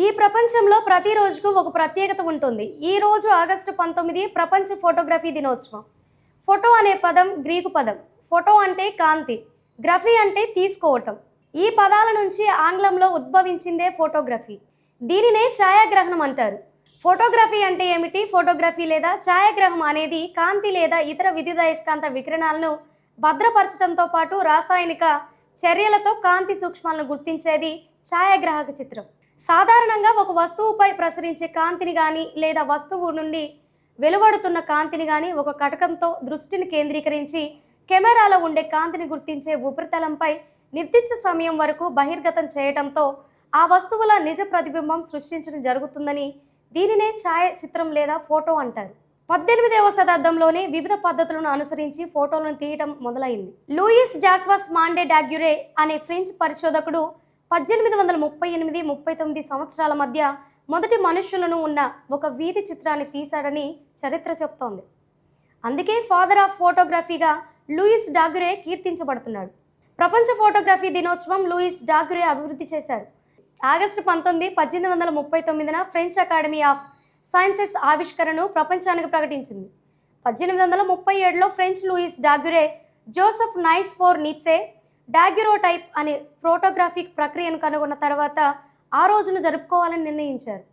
ఈ ప్రపంచంలో ప్రతి రోజుకు ఒక ప్రత్యేకత ఉంటుంది. ఈ రోజు ఆగస్టు 19 ప్రపంచ ఫోటోగ్రఫీ దినోత్సవం. ఫోటో అనే పదం గ్రీకు పదం. ఫోటో అంటే కాంతి, గ్రఫీ అంటే తీసుకోవటం. ఈ పదాల నుంచి ఆంగ్లంలో ఉద్భవించిందే ఫోటోగ్రఫీ. దీనినే ఛాయాగ్రహణం అంటారు. ఫోటోగ్రఫీ అంటే ఏమిటి? ఫోటోగ్రఫీ లేదా ఛాయాగ్రహం అనేది కాంతి లేదా ఇతర విద్యుదయస్కాంత వికిరణాలను భద్రపరచడంతో పాటు రాసాయనిక చర్యలతో కాంతి సూక్ష్మాలను గుర్తించేది ఛాయాగ్రాహక చిత్రం. సాధారణంగా ఒక వస్తువుపై ప్రసరించే కాంతిని కానీ లేదా వస్తువు నుండి వెలువడుతున్న కాంతిని కానీ ఒక కటకంతో దృష్టిని కేంద్రీకరించి కెమెరాలో ఉండే కాంతిని గుర్తించే ఉపరితలంపై నిర్దిష్ట సమయం వరకు బహిర్గతం చేయడంతో ఆ వస్తువుల నిజ ప్రతిబింబం సృష్టించడం జరుగుతుందని దీనినే ఛాయాచిత్రం లేదా ఫోటో అంటారు. 18వ శతాబ్దంలోనే వివిధ పద్ధతులను అనుసరించి ఫోటోలను తీయడం మొదలైంది. లూయిస్ జాక్వాస్ మాండే డాగ్యురే అనే ఫ్రెంచ్ పరిశోధకుడు 1838-39 సంవత్సరాల మధ్య మొదటి మనుష్యులను ఉన్న ఒక వీధి చిత్రాన్ని తీశాడని చరిత్ర చెప్తోంది. అందుకే ఫాదర్ ఆఫ్ ఫోటోగ్రఫీగా లూయిస్ డాగ్యురే కీర్తించబడుతున్నాడు. ప్రపంచ ఫోటోగ్రఫీ దినోత్సవం లూయిస్ డాగ్యురే అభివృద్ధి చేశారు. ఆగస్టు 19, 1839న ఫ్రెంచ్ అకాడమీ ఆఫ్ సైన్సెస్ ఆవిష్కరణను ప్రపంచానికి ప్రకటించింది. 1837లో French Louis Daguerre Joseph Nicephore Niepce daguerreotype అనే ఫోటోగ్రాఫిక్ ప్రక్రియను కనుగొన్న తర్వాత ఆ రోజును జరుపుకోవాలని నిర్ణయించారు.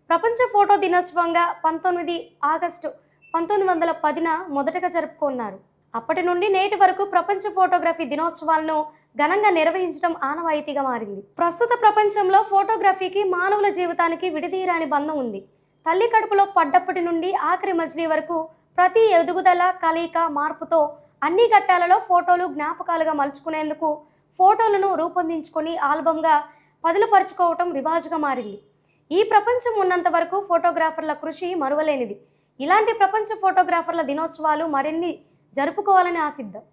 ప్రపంచ ఫోటో దినోత్సవంగా 19 ఆగస్టు 1910న మొదటగా జరుపుకున్నారు. అప్పటి నుండి నేటి వరకు ప్రపంచ ఫోటోగ్రఫీ దినోత్సవాలను ఘనంగా నిర్వహించడం ఆనవాయితీగా మారింది. ప్రస్తుత ప్రపంచంలో ఫోటోగ్రఫీకి మానవుల జీవితానికి విడదీయరాని బంధం ఉంది. తల్లి కడుపులో పడ్డప్పటి నుండి ఆఖరి మజిలీ వరకు ప్రతి ఎదుగుదల, కలయిక, మార్పుతో అన్ని ఘట్టాలలో ఫోటోలు జ్ఞాపకాలుగా మలుచుకునేందుకు ఫోటోలను రూపొందించుకొని ఆల్బంగా పదిలపరుచుకోవటం రివాజుగా మారింది. ఈ ప్రపంచం ఉన్నంత వరకు ఫోటోగ్రాఫర్ల కృషి మరువలేనిది. ఇలాంటి ప్రపంచ ఫోటోగ్రాఫర్ల దినోత్సవాలు మరిన్ని జరుపుకోవాలని ఆశిద్దాం.